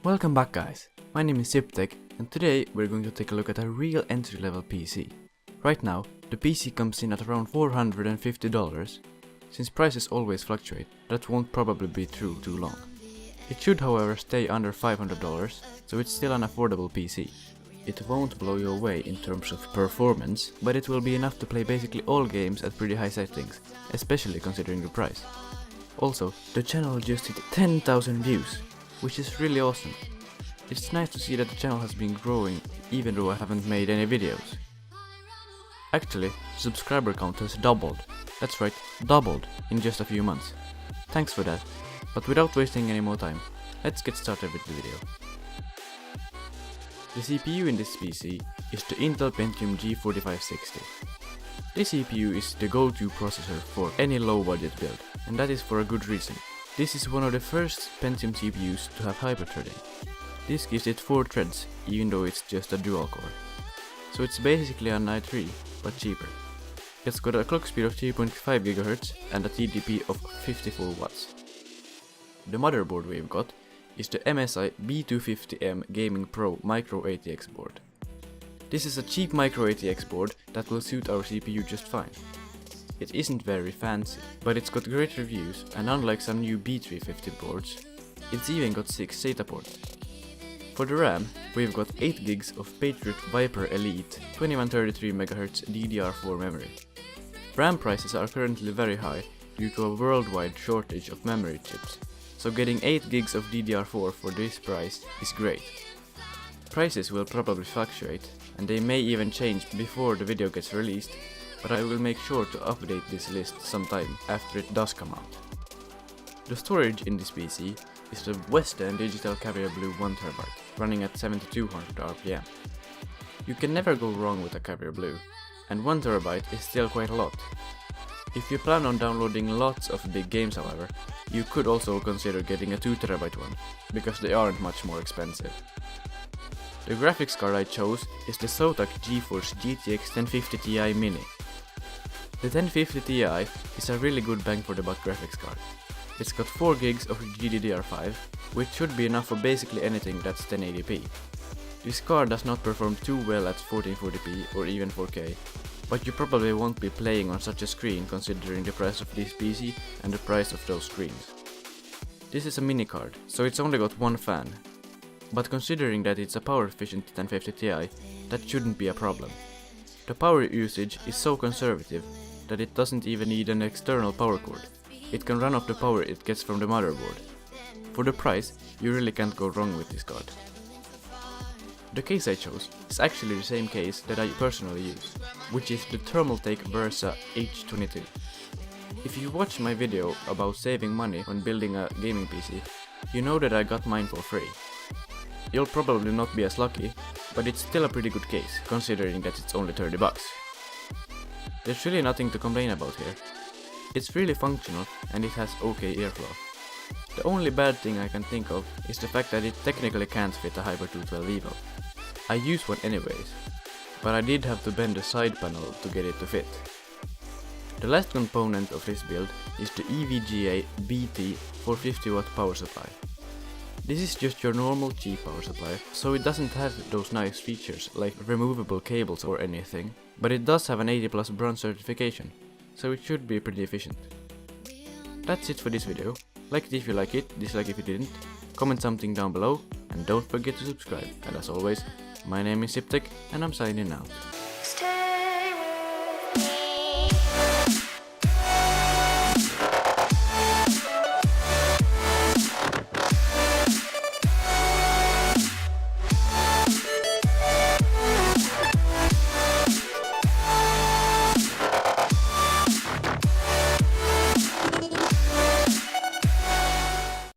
Welcome back guys, my name is Siptek and today we're going to take a look at a real entry-level PC. Right now, the PC comes in at around $450. Since prices always fluctuate, that won't probably be true too long. It should however stay under $500, so it's still an affordable PC. It won't blow you away in terms of performance, but it will be enough to play basically all games at pretty high settings, especially considering the price. Also, the channel just hit 10,000 views, which is really awesome. It's nice to see that the channel has been growing even though I haven't made any videos. Actually, the subscriber count has doubled. That's right, doubled in just a few months. Thanks for that. But without wasting any more time, let's get started with the video. The CPU in this PC is the Intel Pentium G4560. This CPU is the go-to processor for any low-budget build, and that is for a good reason. This is one of the first Pentium CPUs to have hyperthreading. This gives it 4 threads, even though it's just a dual core. So it's basically an i3, but cheaper. It's got a clock speed of 3.5 GHz and a TDP of 54 watts. The motherboard we've got is the MSI B250M Gaming Pro Micro ATX board. This is a cheap micro ATX board that will suit our CPU just fine. It isn't very fancy, but it's got great reviews, and unlike some new B350 boards, it's even got 6 SATA ports. For the RAM, we've got 8 gigs of Patriot Viper Elite 2133MHz DDR4 memory. RAM prices are currently very high due to a worldwide shortage of memory chips, so getting 8 gigs of DDR4 for this price is great. Prices will probably fluctuate, and they may even change before the video gets released, but I will make sure to update this list sometime after it does come out. The storage in this PC is the Western Digital Carrier Blue 1TB, running at 7200 RPM. You can never go wrong with a Carrier Blue, and 1TB is still quite a lot. If you plan on downloading lots of big games however, you could also consider getting a 2TB one, because they aren't much more expensive. The graphics card I chose is the Zotac GeForce GTX 1050 Ti Mini. The 1050 Ti is a really good bang for the buck graphics card. It's got 4 gigs of GDDR5, which should be enough for basically anything that's 1080p. This card does not perform too well at 1440p or even 4K, but you probably won't be playing on such a screen considering the price of this PC and the price of those screens. This is a mini card, so it's only got one fan, but considering that it's a power efficient 1050 Ti, that shouldn't be a problem. The power usage is so conservative that it doesn't even need an external power cord. It can run off the power it gets from the motherboard. For the price, you really can't go wrong with this card. The case I chose is actually the same case that I personally use, which is the Thermaltake Versa H22. If you watched my video about saving money when building a gaming PC, you know that I got mine for free. You'll probably not be as lucky, but it's still a pretty good case, considering that it's only $30. There's really nothing to complain about here. It's really functional and it has okay airflow. The only bad thing I can think of is the fact that it technically can't fit a Hyper 212 Evo. I use one anyways, but I did have to bend the side panel to get it to fit. The last component of this build is the EVGA BT 450W power supply. This is just your normal cheap power supply, so it doesn't have those nice features like removable cables or anything, but it does have an 80+ bronze certification, so it should be pretty efficient. That's it for this video. Like it if you like it, dislike if you didn't, comment something down below, and don't forget to subscribe. And as always, my name is Siptek and I'm signing out.